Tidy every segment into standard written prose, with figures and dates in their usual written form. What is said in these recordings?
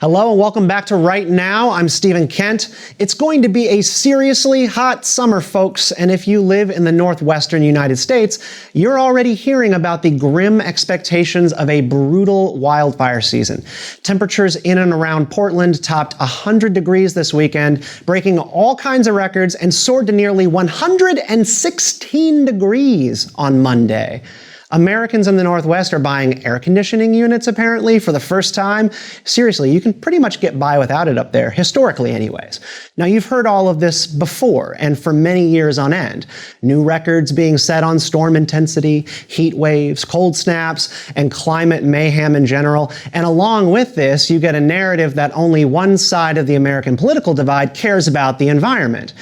Hello and welcome back to Right Now. I'm Stephen Kent. It's going to be a seriously hot summer, folks, and if you live in the northwestern United States, you're already hearing about the grim expectations of a brutal wildfire season. Temperatures in and around Portland topped 100 degrees this weekend, breaking all kinds of records, and soared to nearly 116 degrees on Monday. Americans in the Northwest are buying air conditioning units, apparently, for the first time. Seriously, you can pretty much get by without it up there, historically anyways. Now, you've heard all of this before, and for many years on end. New records being set on storm intensity, heat waves, cold snaps, and climate mayhem in general. And along with this, you get a narrative that only one side of the American political divide cares about the environment.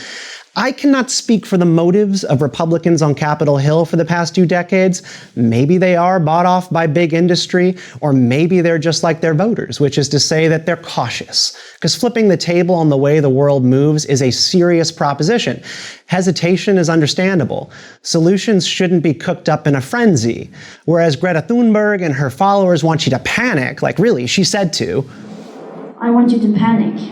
I cannot speak for the motives of Republicans on Capitol Hill for the past 2 decades. Maybe they are bought off by big industry, or maybe they're just like their voters, which is to say that they're cautious. Because flipping the table on the way the world moves is a serious proposition. Hesitation is understandable. Solutions shouldn't be cooked up in a frenzy. Whereas Greta Thunberg and her followers want you to panic, like really, she said to. I want you to panic.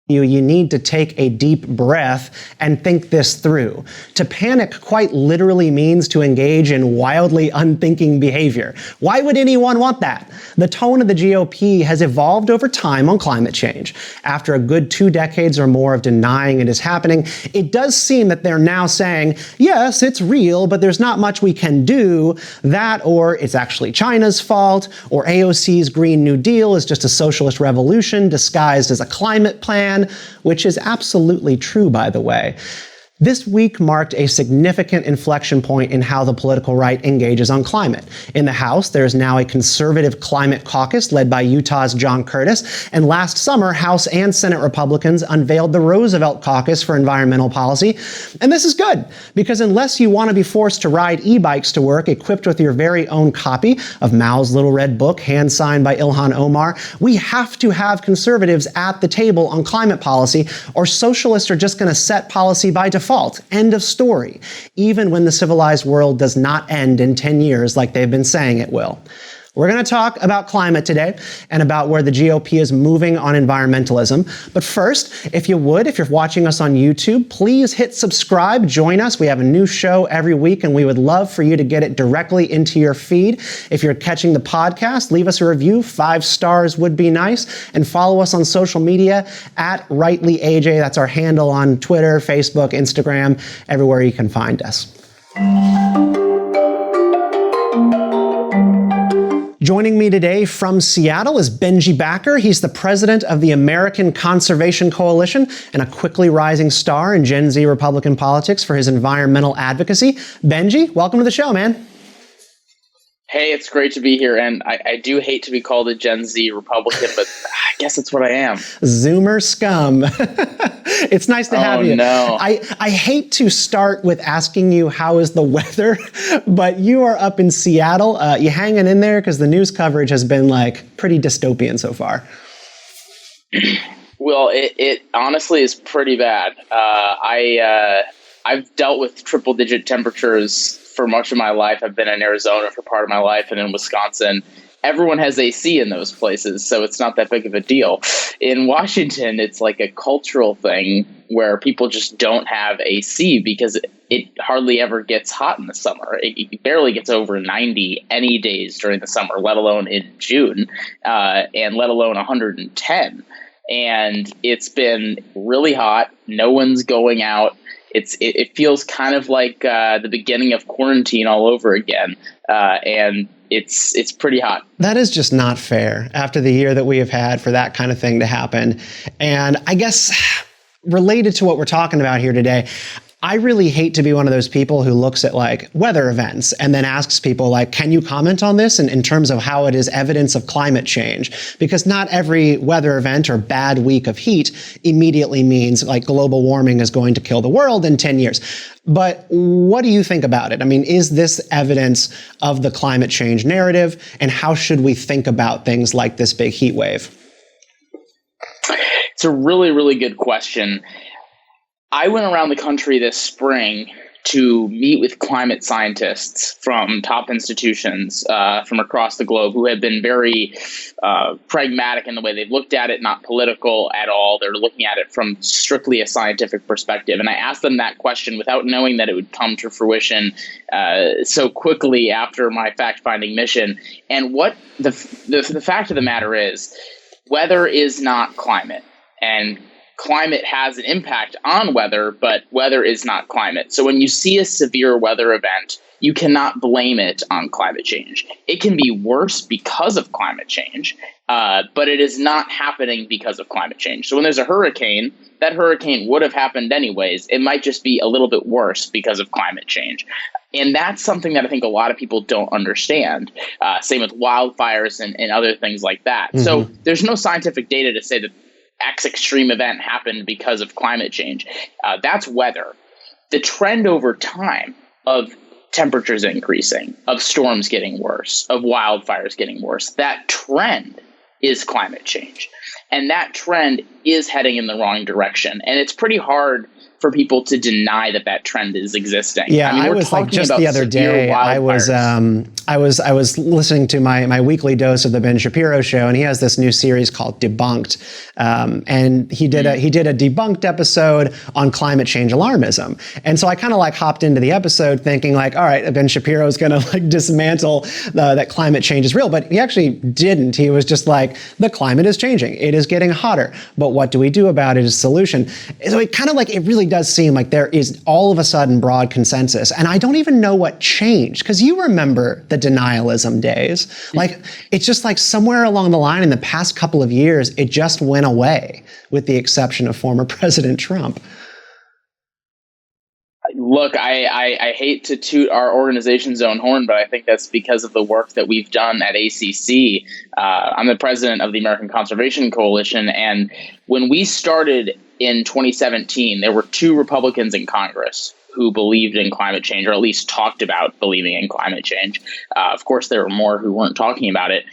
You need to take a deep breath and think this through. To panic quite literally means to engage in wildly unthinking behavior. Why would anyone want that? The tone of the GOP has evolved over time on climate change. After a good 2 decades or more of denying it is happening, it does seem that they're now saying, yes, it's real, but there's not much we can do. That, or it's actually China's fault, or AOC's Green New Deal is just a socialist revolution disguised as a climate plan, which is absolutely true, by the way. This week marked a significant inflection point in how the political right engages on climate. In the House, there is now a conservative climate caucus led by Utah's John Curtis, and last summer, House and Senate Republicans unveiled the Roosevelt Caucus for Environmental Policy. And this is good, because unless you want to be forced to ride e-bikes to work equipped with your very own copy of Mao's Little Red Book, hand-signed by Ilhan Omar, we have to have conservatives at the table on climate policy, or socialists are just going to set policy by default. End of story. Even when the civilized world does not end in 10 years like they've been saying it will. We're going to talk about climate today and about where the GOP is moving on environmentalism. But first, if you're watching us on YouTube, please hit subscribe, join us. We have a new show every week, and we would love for you to get it directly into your feed. If you're catching the podcast, leave us a review. 5 stars would be nice. And follow us on social media at RightlyAJ. That's our handle on Twitter, Facebook, Instagram, everywhere you can find us. Joining me today from Seattle is Benji Backer. He's the president of the American Conservation Coalition and a quickly rising star in Gen Z Republican politics for his environmental advocacy. Benji, welcome to the show, man. Hey, it's great to be here, and I do hate to be called a Gen Z Republican, but I guess it's what I am. Zoomer scum. It's nice to have you. No. I hate to start with asking you how is the weather, but you are up in Seattle. You hanging in there? Because the news coverage has been like pretty dystopian so far. Well, it honestly is pretty bad. I've dealt with triple-digit temperatures for much of my life. I've been in Arizona for part of my life and in Wisconsin. Everyone has AC in those places, so it's not that big of a deal. In Washington, it's like a cultural thing where people just don't have AC because it hardly ever gets hot in the summer. It barely gets over 90 any days during the summer, let alone in June, and let alone 110. And it's been really hot. No one's going out. It feels kind of like the beginning of quarantine all over again, and it's pretty hot. That is just not fair after the year that we have had for that kind of thing to happen. And I guess related to what we're talking about here today, I really hate to be one of those people who looks at like weather events and then asks people like, can you comment on this in terms of how it is evidence of climate change? Because not every weather event or bad week of heat immediately means like global warming is going to kill the world in 10 years. But what do you think about it? I mean, is this evidence of the climate change narrative? And how should we think about things like this big heat wave? It's a really, really good question. I went around the country this spring to meet with climate scientists from top institutions from across the globe who have been very pragmatic in the way they've looked at it, not political at all. They're looking at it from strictly a scientific perspective. And I asked them that question without knowing that it would come to fruition so quickly after my fact-finding mission. And what the fact of the matter is, weather is not climate. And climate has an impact on weather, but weather is not climate. So when you see a severe weather event, you cannot blame it on climate change. It can be worse because of climate change, but it is not happening because of climate change. So when there's a hurricane, that hurricane would have happened anyways. It might just be a little bit worse because of climate change. And that's something that I think a lot of people don't understand. Same with wildfires and other things like that. Mm-hmm. So there's no scientific data to say that X extreme event happened because of climate change. That's weather. The trend over time of temperatures increasing, of storms getting worse, of wildfires getting worse, that trend is climate change. And that trend is heading in the wrong direction. And it's pretty hard for people to deny that trend is existing. Yeah, I was like just the other day, I was listening to my weekly dose of the Ben Shapiro show, and he has this new series called Debunked, and he did a debunked episode on climate change alarmism. And so I kind of like hopped into the episode thinking like, all right, Ben Shapiro is going to like dismantle that climate change is real, but he actually didn't. He was just like, the climate is changing, it is getting hotter, but what do we do about it is a solution. So it kind of like, it really does seem like there is all of a sudden broad consensus. And I don't even know what changed, because you remember the denialism days. Like, it's just like somewhere along the line in the past couple of years, it just went away, with the exception of former President Trump. Look, I hate to toot our organization's own horn, but I think that's because of the work that we've done at ACC. I'm the president of the American Conservation Coalition, and when we started in 2017, there were 2 Republicans in Congress who believed in climate change, or at least talked about believing in climate change. Of course, there were more who weren't talking about it.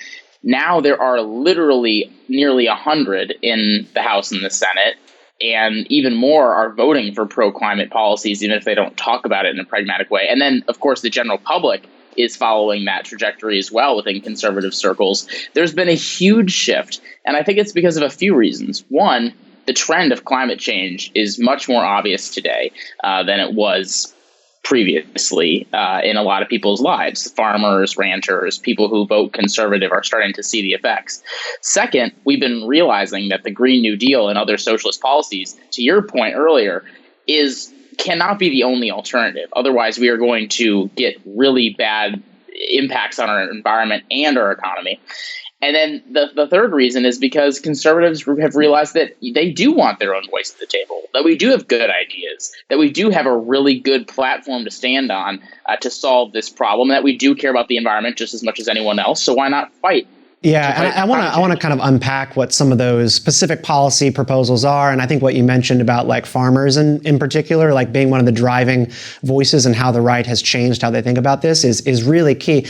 Now there are literally nearly 100 in the House and the Senate, and even more are voting for pro-climate policies, even if they don't talk about it in a pragmatic way. And then, of course, the general public is following that trajectory as well within conservative circles. There's been a huge shift, and I think it's because of a few reasons. One, the trend of climate change is much more obvious today than it was previously in a lot of people's lives. Farmers, ranchers, people who vote conservative are starting to see the effects. Second, we've been realizing that the Green New Deal and other socialist policies, to your point earlier, cannot be the only alternative. Otherwise, we are going to get really bad impacts on our environment and our economy. And then the third reason is because conservatives have realized that they do want their own voice at the table, that we do have good ideas, that we do have a really good platform to stand on to solve this problem, that we do care about the environment just as much as anyone else. So why not fight? Yeah, and I want to kind of unpack what some of those specific policy proposals are. And I think what you mentioned about like farmers in particular, like being one of the driving voices and how the right has changed how they think about this is really key.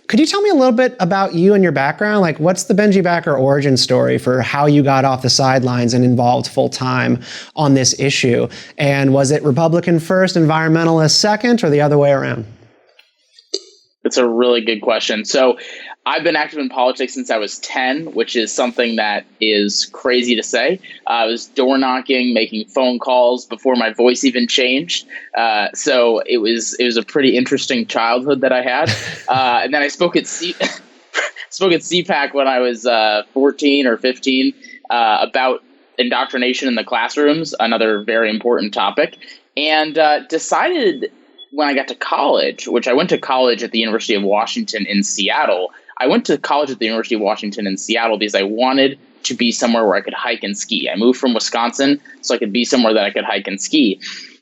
Could you tell me a little bit about you and your background? Like, what's the Benji Backer origin story for how you got off the sidelines and involved full time on this issue? And was it Republican first, environmentalist second, or the other way around? That's a really good question. So I've been active in politics since I was 10, which is something that is crazy to say. I was door knocking, making phone calls before my voice even changed. So it was a pretty interesting childhood that I had. And then I spoke at CPAC when I was 14 or 15 about indoctrination in the classrooms, another very important topic, and decided when I got to college, which I went to college at the University of Washington in Seattle. I went to college at the University of Washington in Seattle because I wanted to be somewhere where I could hike and ski. I moved from Wisconsin so I could be somewhere that I could hike and ski.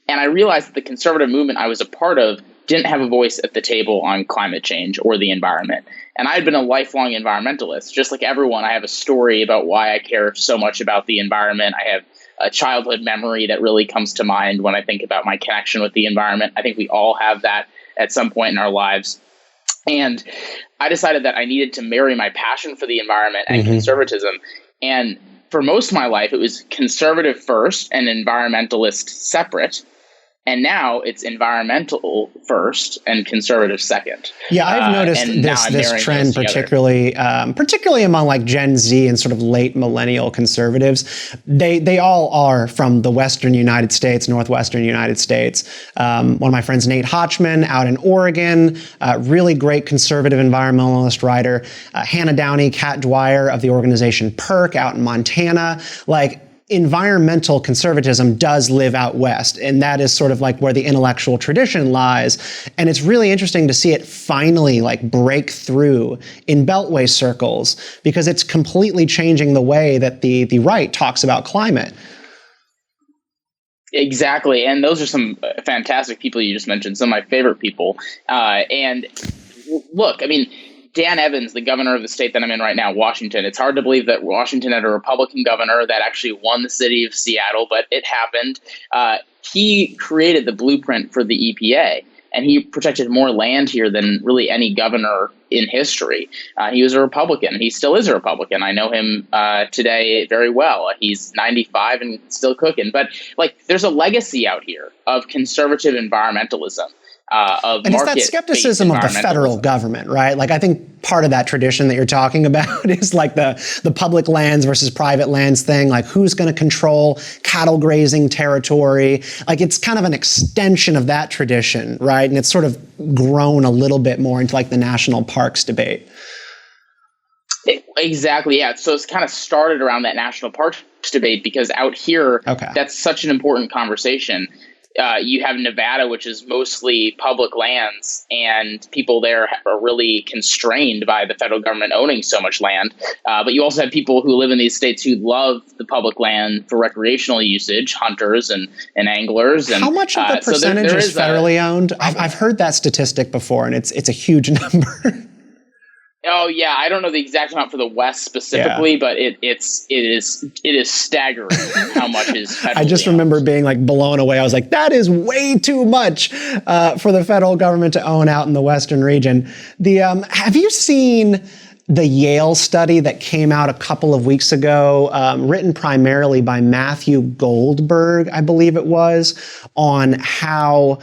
And I realized that the conservative movement I was a part of didn't have a voice at the table on climate change or the environment. And I had been a lifelong environmentalist. Just like everyone, I have a story about why I care so much about the environment. I have a childhood memory that really comes to mind when I think about my connection with the environment. I think we all have that at some point in our lives. And I decided that I needed to marry my passion for the environment and conservatism. And for most of my life, it was conservative first and environmentalist separate. And now it's environmental first and conservative second. Yeah, I've noticed this trend particularly among like Gen Z and sort of late millennial conservatives. They all are from the Western United States, Northwestern United States. One of my friends, Nate Hotchman, out in Oregon, really great conservative environmentalist writer. Hannah Downey, Kat Dwyer of the organization PERC out in Montana. Like, environmental conservatism does live out west, and that is sort of like where the intellectual tradition lies. And it's really interesting to see it finally like break through in Beltway circles, because it's completely changing the way that the right talks about climate. Exactly. And those are some fantastic people you just mentioned, some of my favorite people. And look, I mean, Dan Evans, the governor of the state that I'm in right now, Washington. It's hard to believe that Washington had a Republican governor that actually won the city of Seattle, but it happened. He created the blueprint for the EPA, and he protected more land here than really any governor in history. He was a Republican. He still is a Republican. I know him today very well. He's 95 and still cooking. But like, there's a legacy out here of conservative environmentalism. And it's that skepticism of the federal government, right? Like, I think part of that tradition that you're talking about is like the public lands versus private lands thing. Like, who's going to control cattle grazing territory? Like, it's kind of an extension of that tradition, right? And it's sort of grown a little bit more into like the national parks debate. Exactly, yeah. So it's kind of started around that national parks debate, because out here, that's such an important conversation. You have Nevada, which is mostly public lands, and people there are really constrained by the federal government owning so much land. But you also have people who live in these states who love the public land for recreational usage, hunters and anglers. And how much of the percentage is federally owned? I've heard that statistic before, and it's a huge number. Oh yeah, I don't know the exact amount for the West specifically, but it is staggering how much is federally I just remember being like blown away. I was like, that is way too much for the federal government to own out in the Western region. Have you seen the Yale study that came out a couple of weeks ago, written primarily by Matthew Goldberg, I believe it was, on how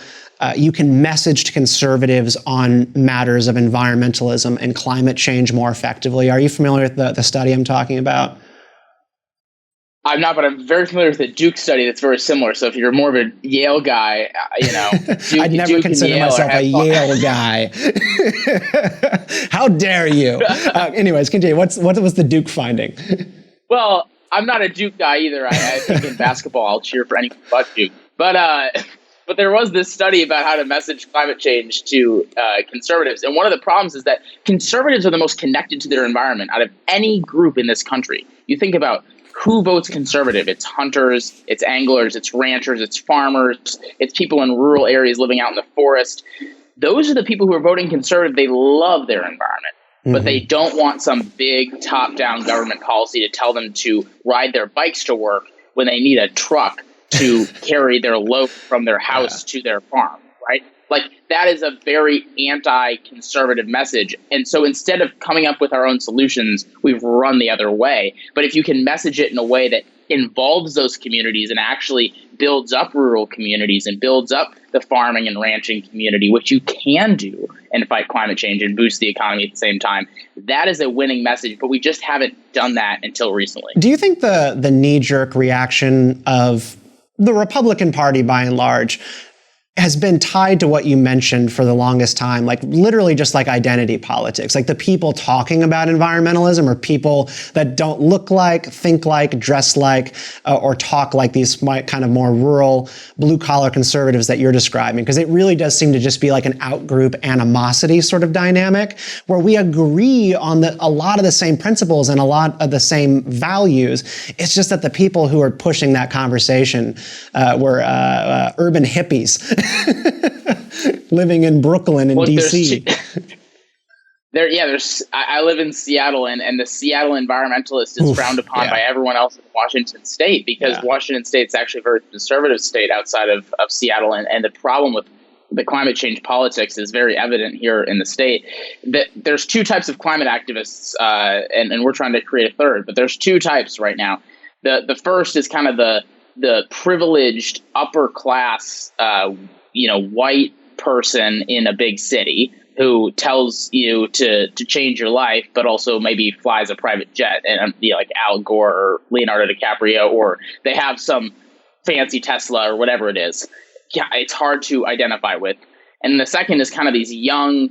you can message to conservatives on matters of environmentalism and climate change more effectively? Are you familiar with the study I'm talking about? I'm not, but I'm very familiar with the Duke study that's very similar. So if you're more of a Yale guy, Duke, I'd never consider myself a Yale guy. How dare you? Anyways, continue. What was the Duke finding? Well, I'm not a Duke guy either. I think in basketball, I'll cheer for anything but Duke. But there was this study about how to message climate change to conservatives. And one of the problems is that conservatives are the most connected to their environment out of any group in this country. You think about who votes conservative. It's hunters, it's anglers, it's ranchers, it's farmers, it's people in rural areas living out in the forest. Those are the people who are voting conservative. They love their environment, but they don't want some big top-down government policy to tell them to ride their bikes to work when they need a truck to carry their loaf from their house to their farm, right? Like, that is a very anti-conservative message. And so instead of coming up with our own solutions, we've run the other way. But if you can message it in a way that involves those communities and actually builds up rural communities and builds up the farming and ranching community, which you can do and fight climate change and boost the economy at the same time, that is a winning message. But we just haven't done that until recently. Do you think the knee-jerk reaction of the Republican Party, by and large, has been tied to what you mentioned for the longest time, like literally just like identity politics? Like, the people talking about environmentalism are people that don't look like, think like, dress like, or talk like these kind of more rural, blue-collar conservatives that you're describing. Because it really does seem to just be like an out-group animosity sort of dynamic, where we agree on a lot of the same principles and a lot of the same values. It's just that the people who are pushing that conversation were urban hippies. Living in Brooklyn and DC. I live in Seattle, and the Seattle environmentalist is frowned upon by everyone else in Washington State, because Washington State's actually a very conservative state outside of Seattle. And the problem with the climate change politics is very evident here in the state. That there's two types of climate activists, and we're trying to create a third, but there's two types right now. The first is kind of the privileged upper class, white person in a big city who tells you to change your life, but also maybe flies a private jet, and like Al Gore or Leonardo DiCaprio, or they have some fancy Tesla or whatever it is. Yeah, it's hard to identify with. And the second is kind of these young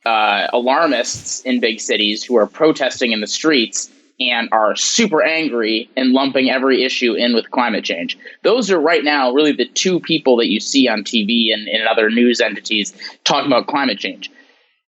alarmists in big cities who are protesting in the streets and are super angry and lumping every issue in with climate change. Those are right now really the two people that you see on TV and in other news entities talking about climate change.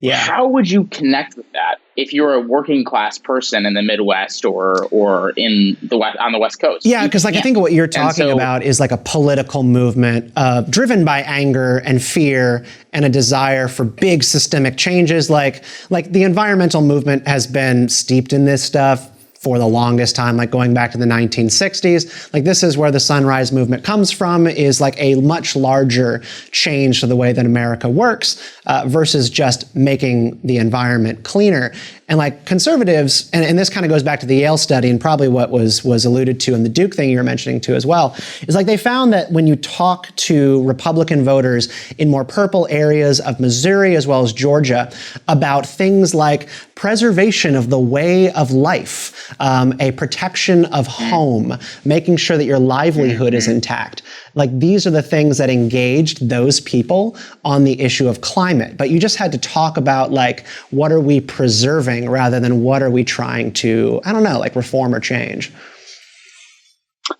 Yeah. How would you connect with that if you're a working class person in the Midwest or in the West, on the West Coast? Yeah, because I think what you're talking about is like a political movement driven by anger and fear and a desire for big systemic changes. Like the environmental movement has been steeped in this stuff for the longest time, like going back to the 1960s. Like this is where the Sunrise Movement comes from, is like a much larger change to the way that America works versus just making the environment cleaner. And like conservatives, and this kind of goes back to the Yale study and probably what was alluded to in the Duke thing you were mentioning too as well, is like they found that when you talk to Republican voters in more purple areas of Missouri as well as Georgia about things like preservation of the way of life, a protection of home, making sure that your livelihood is intact. Like these are the things that engaged those people on the issue of climate. But you just had to talk about like, what are we preserving rather than what are we trying to, I don't know, like reform or change.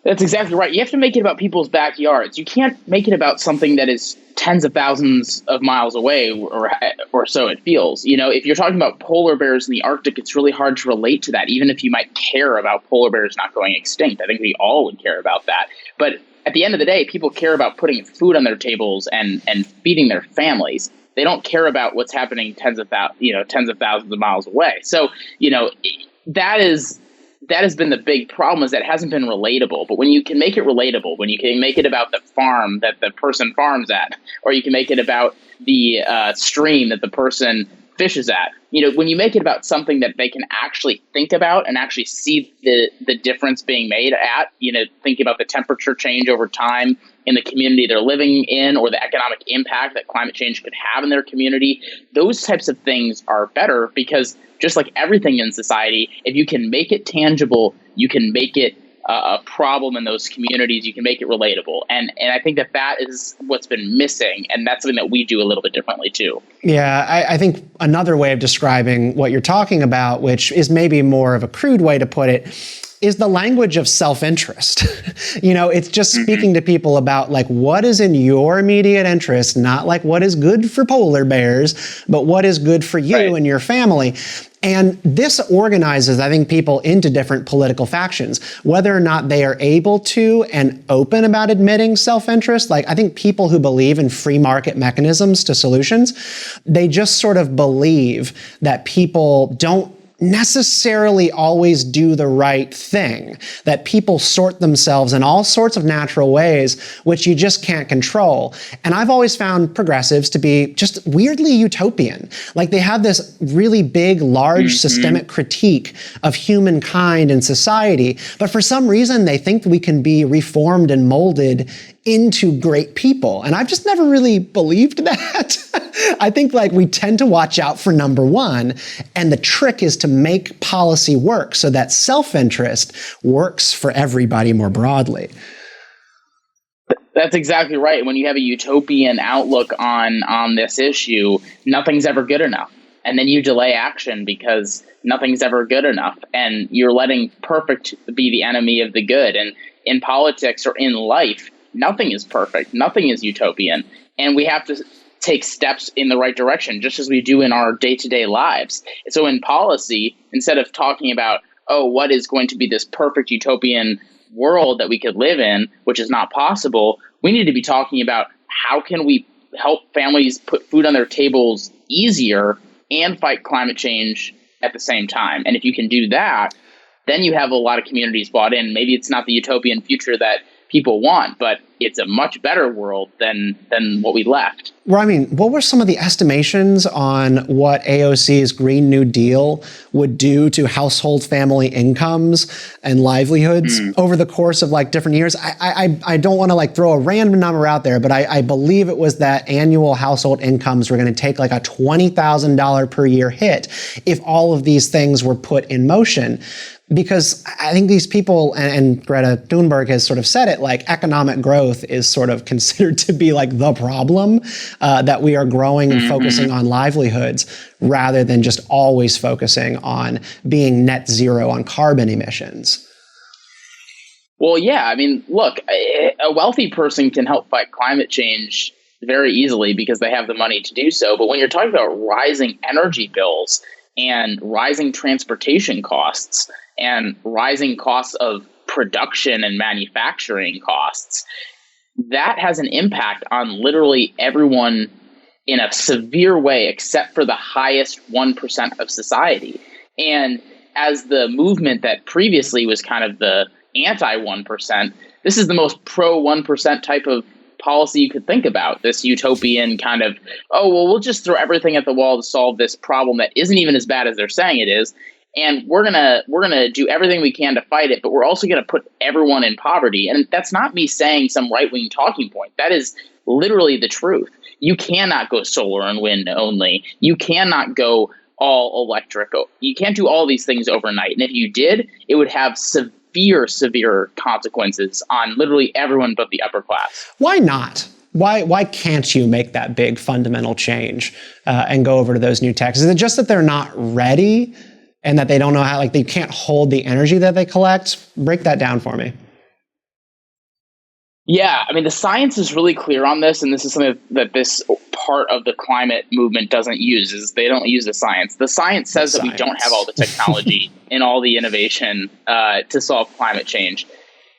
That's exactly right. You have to make it about people's backyards. You can't make it about something that is tens of thousands of miles away, or so it feels. You know, if you're talking about polar bears in the Arctic, it's really hard to relate to that, even if you might care about polar bears not going extinct. I think we all would care about that. But at the end of the day, people care about putting food on their tables and feeding their families. They don't care about what's happening tens of thousands of miles away. So, that has been the big problem, is that it hasn't been relatable. But when you can make it relatable, when you can make it about the farm that the person farms at, or you can make it about the stream that the person fishes at, when you make it about something that they can actually think about and actually see the difference being made at, thinking about the temperature change over time in the community they're living in, or the economic impact that climate change could have in their community, those types of things are better, because just like everything in society, if you can make it tangible, you can make it a problem in those communities, you can make it relatable. And I think that is what's been missing. And that's something that we do a little bit differently too. Yeah, I think another way of describing what you're talking about, which is maybe more of a crude way to put it, is the language of self-interest. It's just speaking to people about like what is in your immediate interest, not like what is good for polar bears, but what is good for you and your family. And this organizes, I think, people into different political factions, whether or not they are able to and open about admitting self-interest. Like, I think people who believe in free market mechanisms to solutions, they just sort of believe that people don't necessarily always do the right thing, that people sort themselves in all sorts of natural ways, which you just can't control. And I've always found progressives to be just weirdly utopian. Like they have this really big, large systemic critique of humankind and society, but for some reason they think we can be reformed and molded into great people. And I've just never really believed that. I think like we tend to watch out for number one, and the trick is to make policy work so that self-interest works for everybody more broadly. That's exactly right. When you have a utopian outlook on this issue, nothing's ever good enough. And then you delay action because nothing's ever good enough. And you're letting perfect be the enemy of the good. And in politics or in life, nothing is perfect. Nothing is utopian. And we have to take steps in the right direction, just as we do in our day-to-day lives. So in policy, instead of talking about, what is going to be this perfect utopian world that we could live in, which is not possible, we need to be talking about how can we help families put food on their tables easier and fight climate change at the same time. And if you can do that, then you have a lot of communities bought in. Maybe it's not the utopian future that people want, but it's a much better world than what we left. Well, I mean, what were some of the estimations on what AOC's Green New Deal would do to household family incomes and livelihoods over the course of like different years? I don't want to like throw a random number out there, but I believe it was that annual household incomes were going to take like a $20,000 per year hit if all of these things were put in motion. Because I think these people, and Greta Thunberg has sort of said it, like economic growth is sort of considered to be like the problem, that we are growing and focusing on livelihoods rather than just always focusing on being net zero on carbon emissions. Well, yeah, I mean, look, a wealthy person can help fight climate change very easily because they have the money to do so. But when you're talking about rising energy bills and rising transportation costs and rising costs of production and manufacturing costs, that has an impact on literally everyone in a severe way, except for the highest 1% of society. And as the movement that previously was kind of the anti 1%, this is the most pro 1% type of policy you could think about, this utopian kind of, oh, well, we'll just throw everything at the wall to solve this problem that isn't even as bad as they're saying it is. And we're gonna do everything we can to fight it, but we're also gonna put everyone in poverty. And that's not me saying some right-wing talking point. That is literally the truth. You cannot go solar and wind only. You cannot go all electric. You can't do all these things overnight. And if you did, it would have severe consequences on literally everyone but the upper class. Why not? Why can't you make that big fundamental change and go over to those new techs? Is it just that they're not ready and that they don't know how, like they can't hold the energy that they collect? Break that down for me. Yeah, I mean, the science is really clear on this, and this is something that this part of the climate movement doesn't use, is they don't use the science. The science says that we don't have all the technology and all the innovation to solve climate change.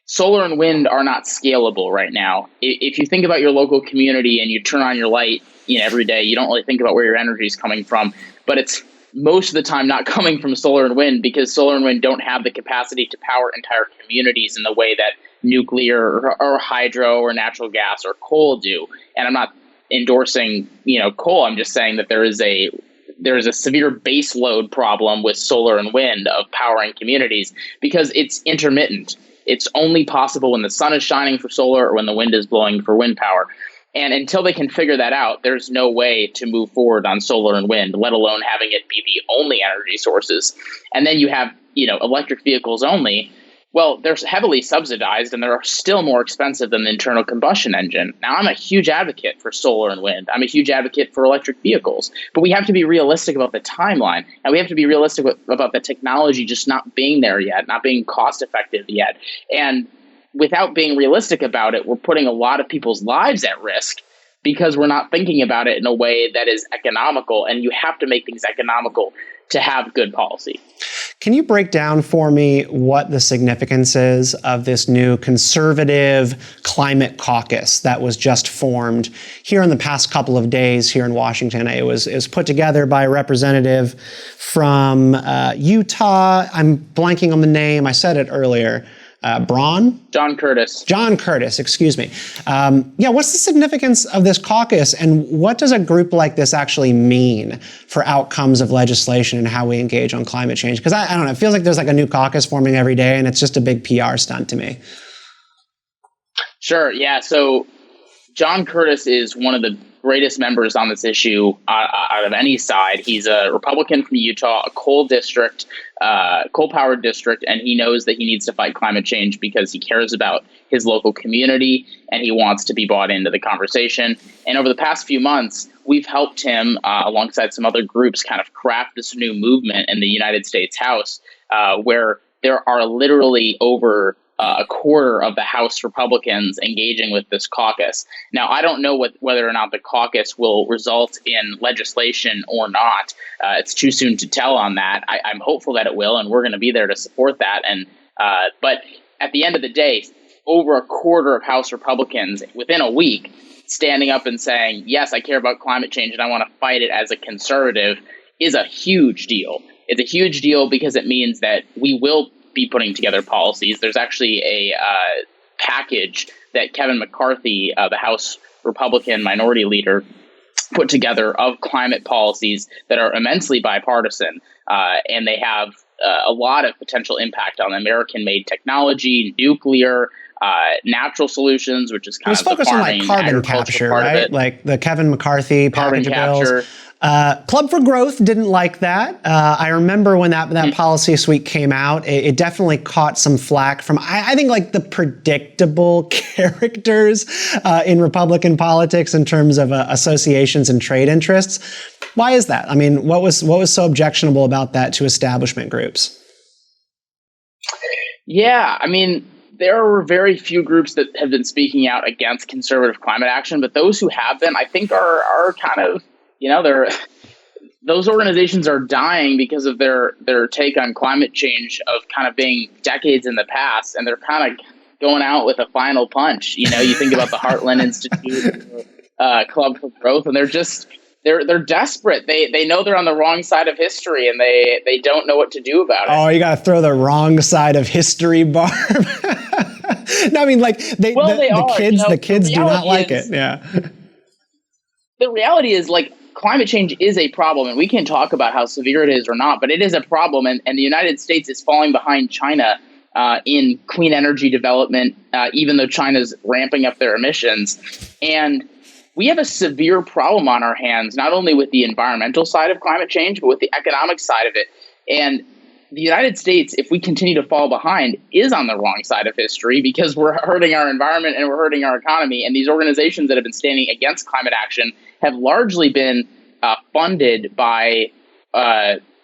Solar and wind are not scalable right now. If you think about your local community and you turn on your light every day, you don't really think about where your energy is coming from, but it's most of the time not coming from solar and wind because solar and wind don't have the capacity to power entire communities in the way that nuclear or hydro or natural gas or coal do. And I'm not endorsing, coal. I'm just saying that there is a severe base load problem with solar and wind of powering communities because it's intermittent. It's only possible when the sun is shining for solar or when the wind is blowing for wind power. And until they can figure that out, there's no way to move forward on solar and wind, let alone having it be the only energy sources. And then you have, electric vehicles only. Well, they're heavily subsidized and they're still more expensive than the internal combustion engine. Now, I'm a huge advocate for solar and wind. I'm a huge advocate for electric vehicles. But we have to be realistic about the timeline. And we have to be realistic about the technology just not being there yet, not being cost effective yet. And without being realistic about it, we're putting a lot of people's lives at risk because we're not thinking about it in a way that is economical. And you have to make things economical to have good policy. Can you break down for me what the significance is of this new conservative climate caucus that was just formed here in the past couple of days here in Washington? It was put together by a representative from Utah. I'm blanking on the name. I said it earlier. John Curtis, excuse me. What's the significance of this caucus and what does a group like this actually mean for outcomes of legislation and how we engage on climate change? Because I don't know, it feels like there's like a new caucus forming every day and it's just a big PR stunt to me. Sure, yeah. So John Curtis is one of the greatest members on this issue out of any side. He's a Republican from Utah, a coal powered district, and he knows that he needs to fight climate change because he cares about his local community and he wants to be brought into the conversation. And over the past few months, we've helped him alongside some other groups kind of craft this new movement in the United States House where there are literally over a quarter of the House Republicans engaging with this caucus. Now, I don't know whether or not the caucus will result in legislation or not. It's too soon to tell on that. I'm hopeful that it will, and we're going to be there to support that. But at the end of the day, over a quarter of House Republicans within a week standing up and saying, yes, I care about climate change and I want to fight it as a conservative is a huge deal. It's a huge deal because it means that we will be putting together policies. There's actually a package that Kevin McCarthy, the House Republican minority leader, put together of climate policies that are immensely bipartisan, and they have a lot of potential impact on American-made technology, nuclear, natural solutions, which is kind of the focused on farming, like carbon agriculture capture, part of right? it. Like the Kevin McCarthy package of bills. Capture. Club for Growth didn't like that. I remember when that policy suite came out, it definitely caught some flack from, I think, like the predictable characters in Republican politics in terms of associations and trade interests. Why is that? I mean, what was so objectionable about that to establishment groups? Yeah, I mean, there were very few groups that have been speaking out against conservative climate action, but those who have been, I think, are kind of, those organizations are dying because of their take on climate change of kind of being decades in the past, and they're kind of going out with a final punch. You think about the Heartland Institute, Club for Growth, and they're desperate. They know they're on the wrong side of history, and they don't know what to do about it. Oh, you got to throw the wrong side of history, Barb. No, I mean, like the kids do not like it. Yeah. The reality is, like, climate change is a problem, and we can talk about how severe it is or not, but it is a problem, and the United States is falling behind China in clean energy development, even though China's ramping up their emissions. And we have a severe problem on our hands, not only with the environmental side of climate change, but with the economic side of it. And the United States, if we continue to fall behind, is on the wrong side of history because we're hurting our environment and we're hurting our economy. And these organizations that have been standing against climate action have largely been funded by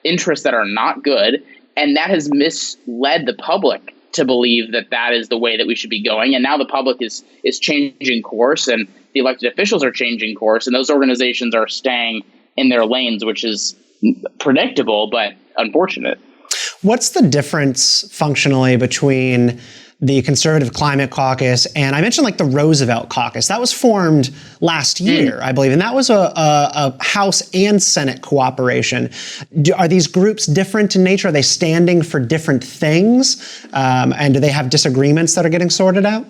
interests that are not good. And that has misled the public to believe that is the way that we should be going. And now the public is changing course, and the elected officials are changing course, and those organizations are staying in their lanes, which is predictable but unfortunate. What's the difference functionally between the Conservative Climate Caucus and I mentioned like the Roosevelt Caucus? That was formed last year, I believe, and that was a House and Senate cooperation. Are these groups different in nature? Are they standing for different things? And do they have disagreements that are getting sorted out?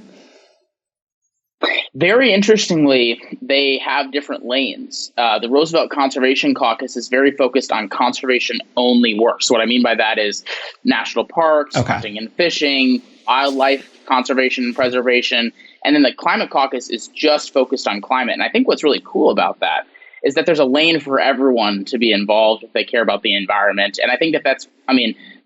Very interestingly, they have different lanes. The Roosevelt Conservation Caucus is very focused on conservation-only work. So what I mean by that is national parks, hunting and fishing, wildlife conservation and preservation. And then the Climate Caucus is just focused on climate. And I think what's really cool about that is that there's a lane for everyone to be involved if they care about the environment. And I think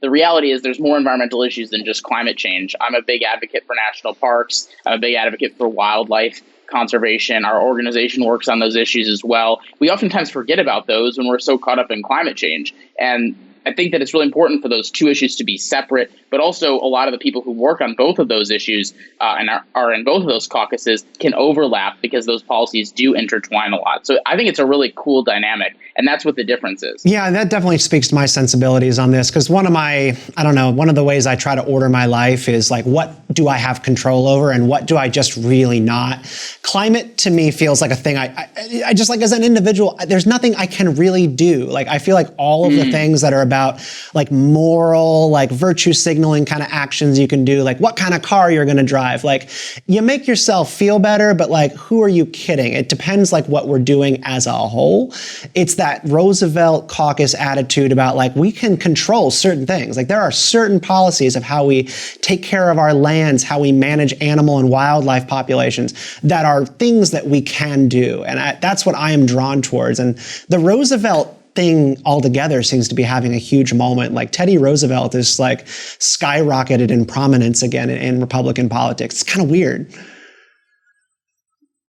the reality is there's more environmental issues than just climate change. I'm a big advocate for national parks. I'm a big advocate for wildlife conservation. Our organization works on those issues as well. We oftentimes forget about those when we're so caught up in climate change. And I think that it's really important for those two issues to be separate, but also a lot of the people who work on both of those issues and are in both of those caucuses can overlap because those policies do intertwine a lot. So I think it's a really cool dynamic, and that's what the difference is. Yeah, that definitely speaks to my sensibilities on this, because one of the ways I try to order my life is like, what do I have control over and what do I just really not? Climate to me feels like a thing I just, like, as an individual, there's nothing I can really do. Like, I feel like all of the things that are about like moral, like virtue signaling kind of actions you can do, like what kind of car you're going to drive, like you make yourself feel better, but like, who are you kidding? It depends like what we're doing as a whole. It's that Roosevelt Caucus attitude about like, we can control certain things. Like there are certain policies of how we take care of our lands, how we manage animal and wildlife populations that are things that we can do. And that's what I am drawn towards. And the Roosevelt thing altogether seems to be having a huge moment. Like Teddy Roosevelt is like skyrocketed in prominence again in Republican politics. It's kind of weird.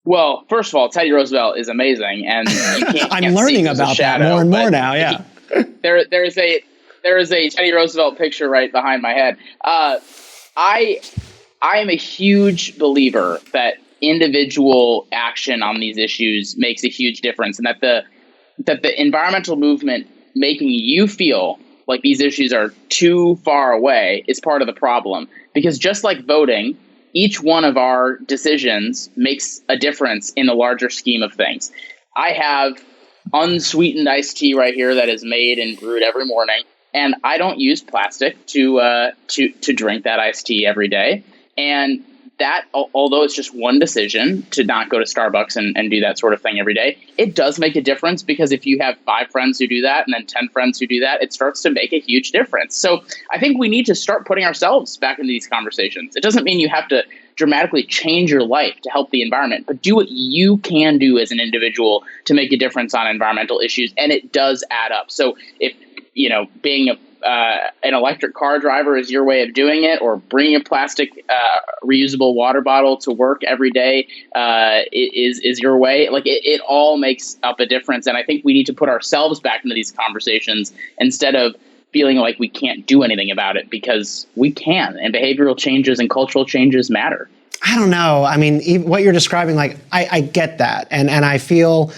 Well, first of all, Teddy Roosevelt is amazing, and you can't I'm learning about that more and more now. Yeah, there is a Teddy Roosevelt picture right behind my head. I am a huge believer that individual action on these issues makes a huge difference, and that the environmental movement making you feel like these issues are too far away is part of the problem. Because just like voting, each one of our decisions makes a difference in the larger scheme of things. I have unsweetened iced tea right here that is made and brewed every morning, and I don't use plastic to drink that iced tea every day. And that, although it's just one decision to not go to Starbucks and do that sort of thing every day, it does make a difference, because if you have 5 friends who do that and then 10 friends who do that, it starts to make a huge difference. So I think we need to start putting ourselves back into these conversations. It doesn't mean you have to dramatically change your life to help the environment, but do what you can do as an individual to make a difference on environmental issues. And it does add up. So if, being an electric car driver is your way of doing it, or bringing a plastic reusable water bottle to work every day is your way. Like it all makes up a difference. And I think we need to put ourselves back into these conversations instead of feeling like we can't do anything about it, because we can, and behavioral changes and cultural changes matter. I don't know. I mean, what you're describing, like, I get that. And I feel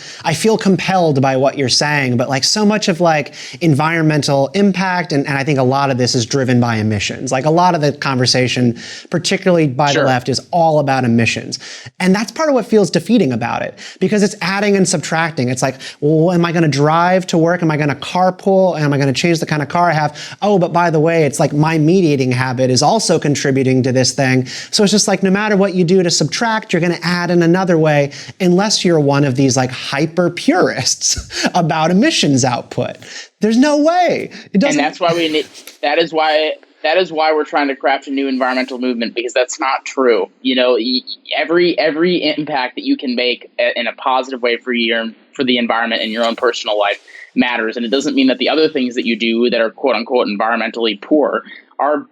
compelled by what you're saying, but like so much of like environmental impact, and I think a lot of this is driven by emissions. Like a lot of the conversation, particularly by the left, is all about emissions. And that's part of what feels defeating about it, because it's adding and subtracting. It's like, well, am I going to drive to work? Am I going to carpool? Am I going to change the kind of car I have? Oh, but by the way, it's like my meat eating habit is also contributing to this thing. So it's just like, no matter what you do to subtract, you're going to add in another way, unless you're one of these like hyper purists about emissions output. There's no way. It doesn't. And that's why we need. That is why we're trying to craft a new environmental movement, because that's not true. Every impact that you can make in a positive way for the environment and your own personal life matters. And it doesn't mean that the other things that you do that are quote unquote environmentally poor are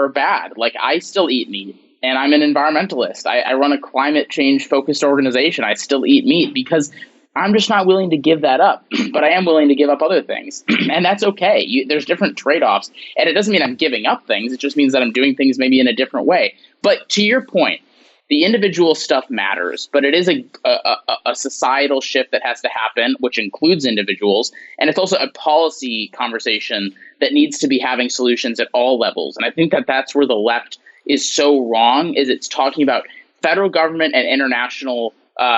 bad. Like I still eat meat. And I'm an environmentalist. I run a climate change focused organization. I still eat meat because I'm just not willing to give that up. But I am willing to give up other things. And that's okay. There's different trade-offs. And it doesn't mean I'm giving up things. It just means that I'm doing things maybe in a different way. But to your point, the individual stuff matters. But it is a societal shift that has to happen, which includes individuals. And it's also a policy conversation that needs to be having solutions at all levels. And I think that that's where the left is so wrong, is it's talking about federal government and international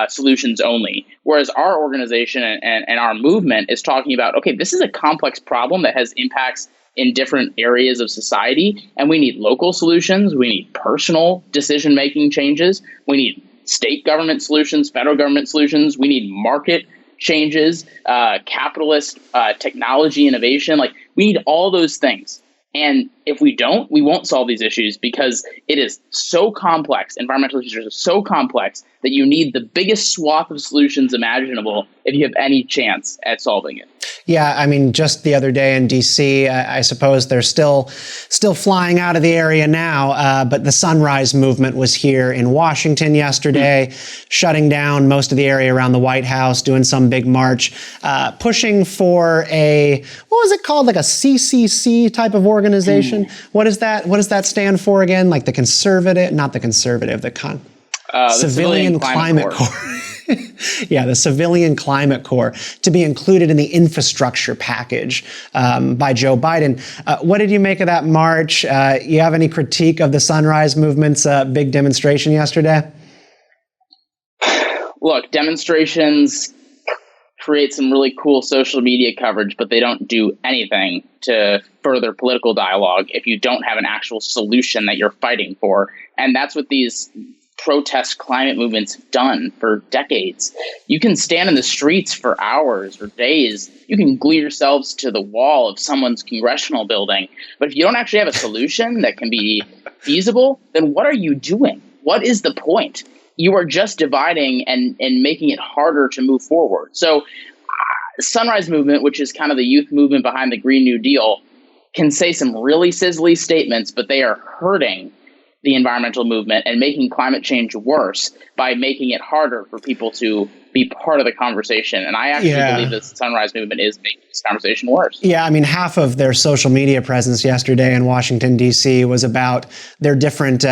solutions only. Whereas our organization and our movement is talking about, okay, this is a complex problem that has impacts in different areas of society, and we need local solutions, we need personal decision-making changes, we need state government solutions, federal government solutions, we need market changes, capitalist technology innovation. Like we need all those things. And if we don't, we won't solve these issues, because it is so complex. Environmental issues are so complex that you need the biggest swath of solutions imaginable if you have any chance at solving it. Yeah, I mean, just the other day in DC, I suppose they're still flying out of the area now, but the Sunrise Movement was here in Washington yesterday, shutting down most of the area around the White House, doing some big march, pushing for what was it called? Like a CCC type of organization? What is that? What does that stand for again? Like the Civilian Climate Corps. Yeah, the Civilian Climate Corps, to be included in the infrastructure package by Joe Biden. What did you make of that march? You have any critique of the Sunrise Movement's big demonstration yesterday? Look, demonstrations create some really cool social media coverage, but they don't do anything to further political dialogue if you don't have an actual solution that you're fighting for. And that's what these protest climate movements have done for decades. You can stand in the streets for hours or days. You can glue yourselves to the wall of someone's congressional building. But if you don't actually have a solution that can be feasible, then what are you doing? What is the point? You are just dividing and making it harder to move forward. So Sunrise Movement, which is kind of the youth movement behind the Green New Deal, can say some really sizzly statements, but they are hurting the environmental movement and making climate change worse by making it harder for people to be part of the conversation. And I actually believe that the Sunrise Movement is making this conversation worse. Yeah, I mean, half of their social media presence yesterday in Washington, D.C. was about their different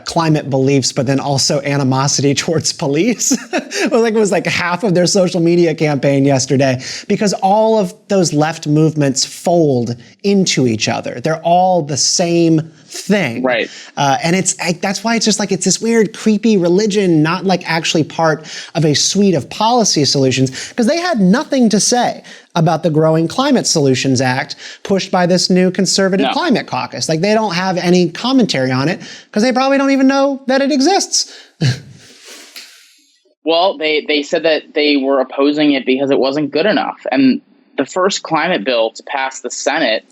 climate beliefs, but then also animosity towards police. It was like half of their social media campaign yesterday, because all of those left movements fold into each other. They're all the same thing. Right. And that's why it's just like, it's this weird, creepy religion, not like actually part of a suite of conservative policy solutions, because they had nothing to say about the growing Climate Solutions Act pushed by this new conservative climate caucus. Like, they don't have any commentary on it because they probably don't even know that it exists. Well, they said that they were opposing it because it wasn't good enough. And the first climate bill to pass the Senate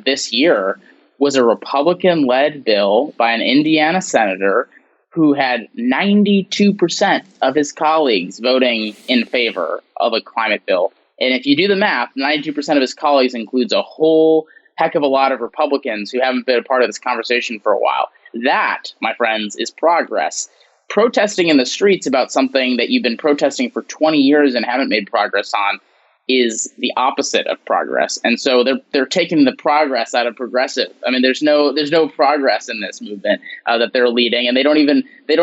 this year was a Republican-led bill by an Indiana senator who had 92% of his colleagues voting in favor of a climate bill. And if you do the math, 92% of his colleagues includes a whole heck of a lot of Republicans who haven't been a part of this conversation for a while. That, my friends, is progress. Protesting in the streets about something that you've been protesting for 20 years and haven't made progress on is the opposite of progress. And so they're taking the progress out of progressive. I mean, there's no progress in this movement that they're leading, and they don't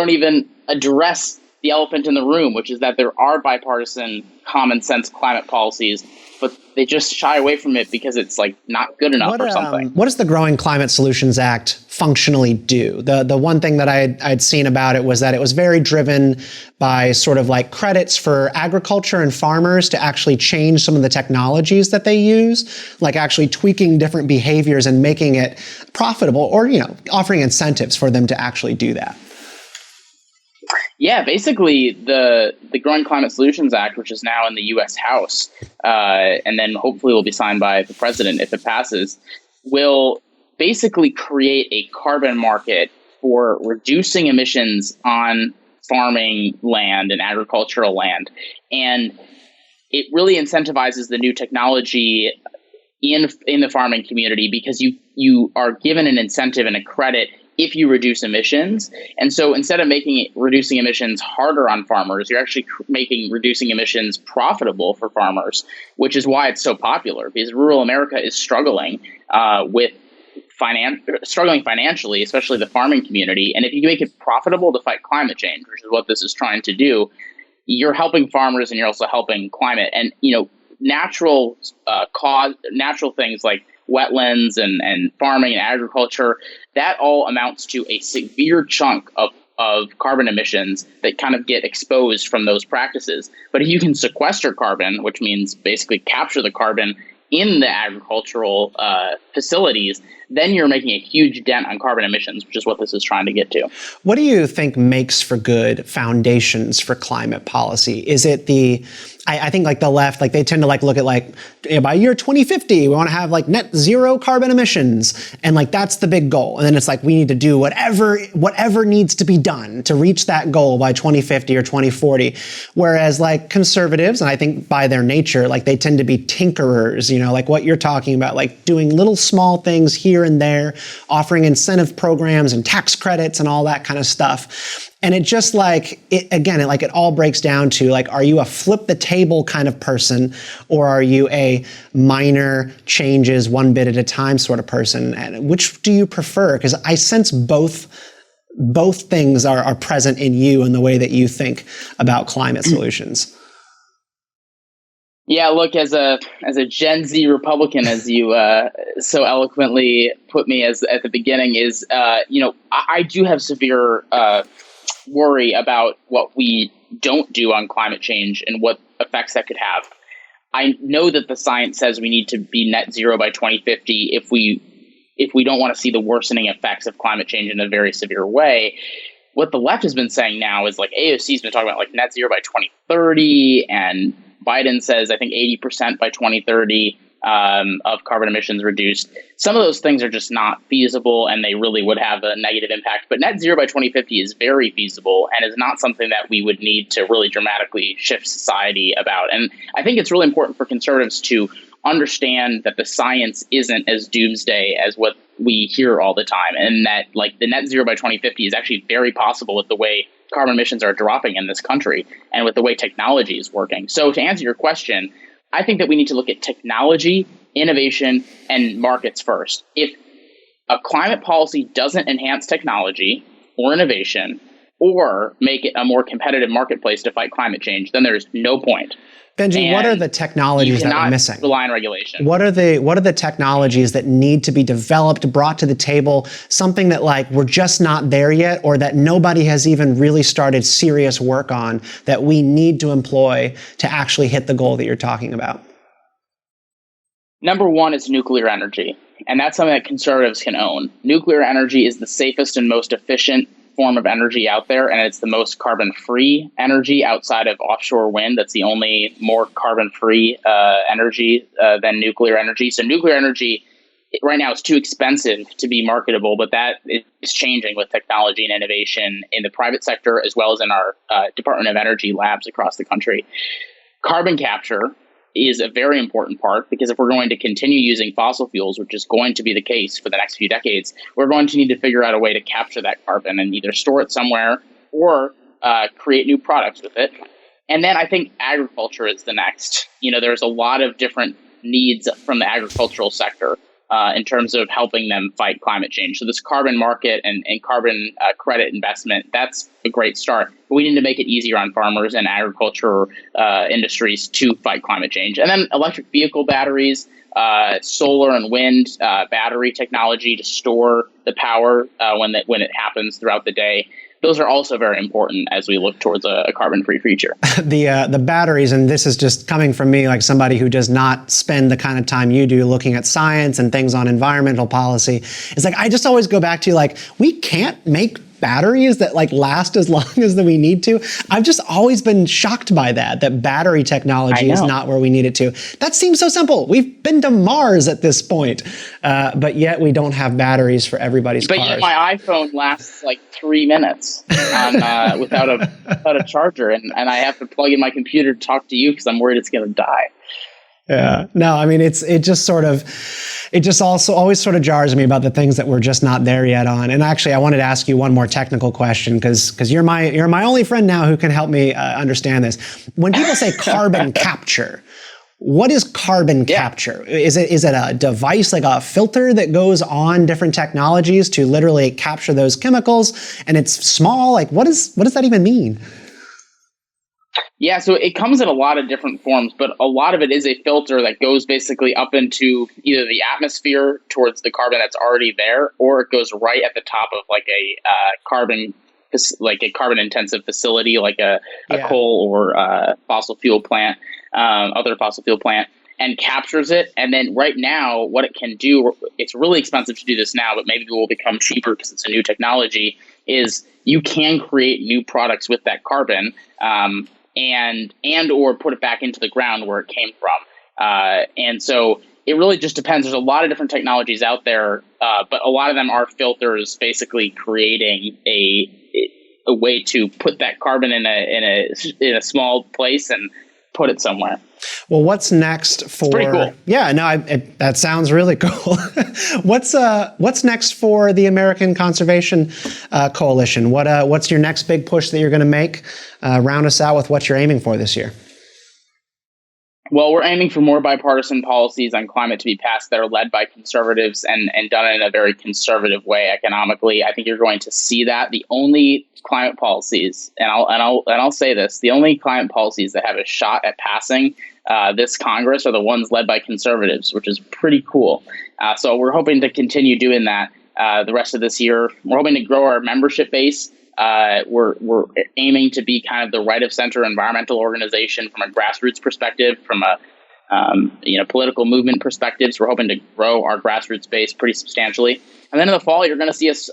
even address the elephant in the room, which is that there are bipartisan, common sense climate policies, but they just shy away from it because it's like not good enough or something. What does the Growing Climate Solutions Act functionally do? The one thing that I'd seen about it was that it was very driven by sort of like credits for agriculture and farmers to actually change some of the technologies that they use, like actually tweaking different behaviors and making it profitable, or, you know, offering incentives for them to actually do that. Yeah, basically the Growing Climate Solutions Act, which is now in the U.S. House, and then hopefully will be signed by the president if it passes, will basically create a carbon market for reducing emissions on farming land and agricultural land. And it really incentivizes the new technology in the farming community because you are given an incentive and a credit if you reduce emissions. And so instead of making reducing emissions harder on farmers, you're actually making reducing emissions profitable for farmers, which is why it's so popular, because rural America is struggling struggling financially, especially the farming community. And if you make it profitable to fight climate change, which is what this is trying to do, you're helping farmers and you're also helping climate. And, you know, natural things like wetlands and farming and agriculture, that all amounts to a severe chunk of carbon emissions that kind of get exposed from those practices. But if you can sequester carbon, which means basically capture the carbon in the agricultural facilities, then you're making a huge dent on carbon emissions, which is what this is trying to get to. What do you think makes for good foundations for climate policy? Is it I think like the left, like they tend to like look at like, by year 2050, we want to have like net zero carbon emissions. And like, that's the big goal. And then it's like, we need to do whatever needs to be done to reach that goal by 2050 or 2040. Whereas like conservatives, and I think by their nature, like they tend to be tinkerers, you know, like what you're talking about, like doing little small things here and there, offering incentive programs and tax credits and all that kind of stuff. And it just like, it all breaks down to like, are you a flip the table kind of person, or are you a minor changes one bit at a time sort of person? And which do you prefer? Because I sense both things are present in you in the way that you think about climate solutions. Yeah, look, as a Gen Z Republican, as you so eloquently put me as at the beginning, is I do have severe worry about what we don't do on climate change and what effects that could have. I know that the science says we need to be net zero by 2050 if we don't want to see the worsening effects of climate change in a very severe way. What the left has been saying now is like AOC's been talking about like net zero by 2030, and Biden says I think 80% by 2030 of carbon emissions reduced. Some of those things are just not feasible, and they really would have a negative impact. But net zero by 2050 is very feasible and is not something that we would need to really dramatically shift society about. And I think it's really important for conservatives to understand that the science isn't as doomsday as what we hear all the time, and that like the net zero by 2050 is actually very possible with the way carbon emissions are dropping in this country and with the way technology is working. So to answer your question, I think that we need to look at technology, innovation, and markets first. If a climate policy doesn't enhance technology or innovation, or make it a more competitive marketplace to fight climate change, then there's no point. Benji, And what are the technologies that we're missing? Rely on regulation. What are the technologies that need to be developed, brought to the table, something that like we're just not there yet, or that nobody has even really started serious work on that we need to employ to actually hit the goal that you're talking about? Number one is nuclear energy, and that's something that conservatives can own. Nuclear energy is the safest and most efficient form of energy out there, and it's the most carbon-free energy outside of offshore wind. That's the only more carbon-free energy than nuclear energy. So nuclear energy right now is too expensive to be marketable, but that is changing with technology and innovation in the private sector as well as in our Department of Energy labs across the country. Carbon capture is a very important part, because if we're going to continue using fossil fuels, which is going to be the case for the next few decades, we're going to need to figure out a way to capture that carbon and either store it somewhere or create new products with it. And then I think agriculture is the next. There's a lot of different needs from the agricultural sector in terms of helping them fight climate change. So this carbon market and carbon credit investment, that's a great start. But we need to make it easier on farmers and agriculture industries to fight climate change. And then electric vehicle batteries, solar and wind battery technology to store the power when it happens throughout the day. Those are also very important as we look towards a carbon-free future. The batteries, and this is just coming from me, like somebody who does not spend the kind of time you do looking at science and things on environmental policy. It's like, I just always go back to like, we can't make batteries that like last as long as we need to. I've just always been shocked by that battery technology is not where we need it to. That seems so simple. We've been to Mars at this point, but yet we don't have batteries for everybody's cars. But yet my iPhone lasts like 3 minutes without a charger, and I have to plug in my computer to talk to you because I'm worried it's going to die. Yeah. No, I mean, it just also always sort of jars me about the things that we're just not there yet on. And actually, I wanted to ask you one more technical question because you're my only friend now who can help me understand this. When people say carbon capture, what is carbon capture? Is it a device like a filter that goes on different technologies to literally capture those chemicals, and it's small? Like, what does that even mean? Yeah, so it comes in a lot of different forms, but a lot of it is a filter that goes basically up into either the atmosphere towards the carbon that's already there, or it goes right at the top of like a carbon intensive facility, like a coal or fossil fuel plant, other fossil fuel plant, and captures it. And then right now, what it can do, it's really expensive to do this now, but maybe it will become cheaper because it's a new technology, is you can create new products with that carbon, and or put it back into the ground where it came from. And so it really just depends. There's a lot of different technologies out there, but a lot of them are filters, basically creating a way to put that carbon in a small place and put it somewhere. Well, what's next for? It's pretty cool. Yeah, no, that sounds really cool. What's next for the American Conservation Coalition? What's your next big push that you're going to make? Round us out with what you're aiming for this year. Well, we're aiming for more bipartisan policies on climate to be passed that are led by conservatives and done in a very conservative way economically. I think you're going to see that. The only climate policies, and I'll say this, the only climate policies that have a shot at passing this Congress are the ones led by conservatives, which is pretty cool. So we're hoping to continue doing that the rest of this year. We're hoping to grow our membership base. We're aiming to be kind of the right of center environmental organization from a grassroots perspective, from a political movement perspective. So we're hoping to grow our grassroots base pretty substantially. And then in the fall, you're going to see us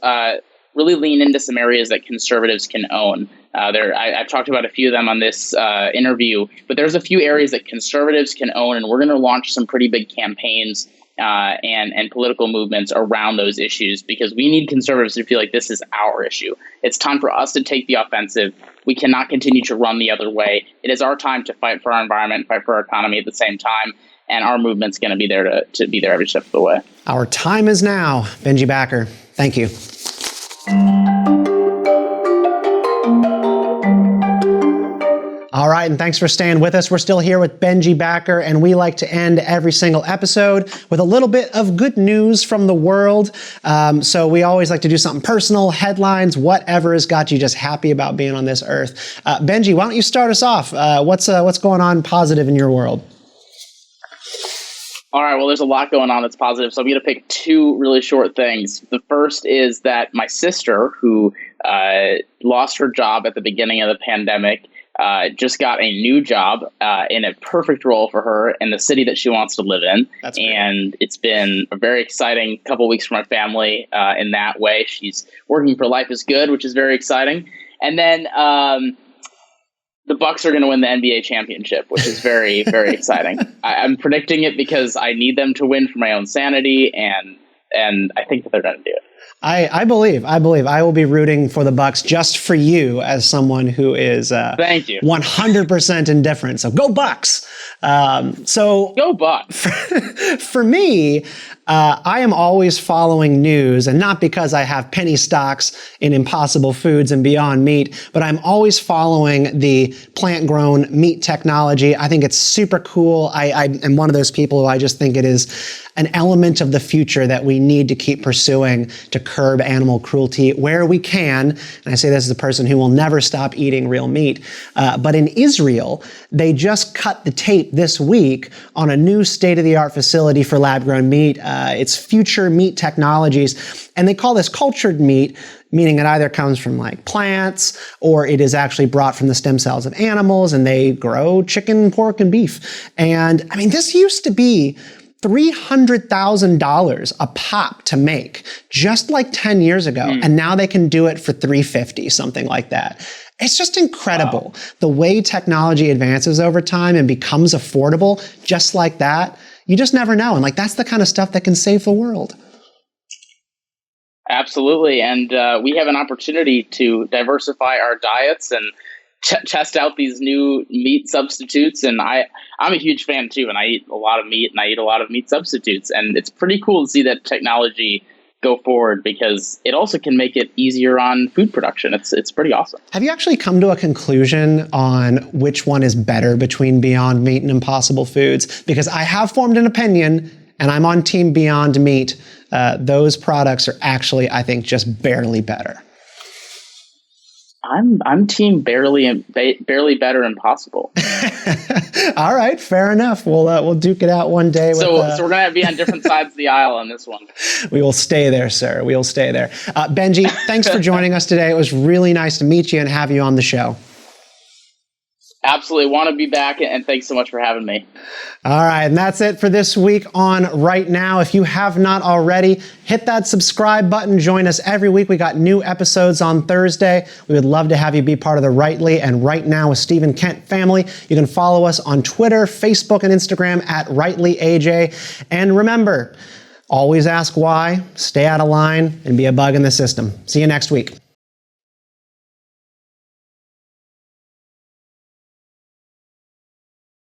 really lean into some areas that conservatives can own. I've talked about a few of them on this interview, but there's a few areas that conservatives can own, and we're going to launch some pretty big campaigns and political movements around those issues, because we need conservatives to feel like this is our issue. It's time for us to take the offensive. We cannot continue to run the other way. It is our time to fight for our environment, fight for our economy at the same time, and our movement's going to be there to be there every step of the way. Our time is now. Benji Backer, thank you. All right, and thanks for staying with us. We're still here with Benji Backer, and we like to end every single episode with a little bit of good news from the world. So we always like to do something personal, headlines, whatever has got you just happy about being on this earth. Benji, why don't you start us off? What's going on positive in your world? All right, well, there's a lot going on that's positive, so I'm going to pick two really short things. The first is that my sister, who lost her job at the beginning of the pandemic, just got a new job in a perfect role for her in the city that she wants to live in. That's great. And it's been a very exciting couple weeks for my family in that way. She's working for Life is Good, which is very exciting. And then the Bucks are going to win the NBA championship, which is very, very exciting. I'm predicting it because I need them to win for my own sanity, and I think that they're going to do it. I believe I will be rooting for the Bucks just for you as someone who is thank you 100% indifferent. So go Bucks. So go Bucks. For me, I am always following news, and not because I have penny stocks in Impossible Foods and Beyond Meat, but I'm always following the plant-grown meat technology. I think it's super cool. I am one of those people who I just think it is an element of the future that we need to keep pursuing to curb animal cruelty where we can. And I say this as a person who will never stop eating real meat. But in Israel, they just cut the tape this week on a new state-of-the-art facility for lab-grown meat. It's future meat technologies. And they call this cultured meat, meaning it either comes from like plants or it is actually brought from the stem cells of animals, and they grow chicken, pork, and beef. And I mean, this used to be $300,000 a pop to make just like 10 years ago. And now they can do it for $350, something like that. It's just incredible. Wow. The way technology advances over time and becomes affordable just like that. You just never know. And like, that's the kind of stuff that can save the world. Absolutely. And we have an opportunity to diversify our diets and test out these new meat substitutes. And I'm a huge fan too, and I eat a lot of meat and I eat a lot of meat substitutes. And it's pretty cool to see that technology go forward because it also can make it easier on food production. It's pretty awesome. Have you actually come to a conclusion on which one is better between Beyond Meat and Impossible Foods? Because I have formed an opinion, and I'm on Team Beyond Meat. Those products are actually, I think, just barely better. I'm team barely better impossible. All right, fair enough. We'll duke it out one day. So we're gonna be on different sides of the aisle on this one. We will stay there, sir. We will stay there. Benji, thanks for joining us today. It was really nice to meet you and have you on the show. Absolutely. Want to be back, and thanks so much for having me. All right, and that's it for this week on Right Now. If you have not already, hit that subscribe button. Join us every week. We got new episodes on Thursday. We would love to have you be part of the Rightly and Right Now with Stephen Kent family. You can follow us on Twitter, Facebook, and Instagram at RightlyAJ. And remember, always ask why, stay out of line, and be a bug in the system. See you next week.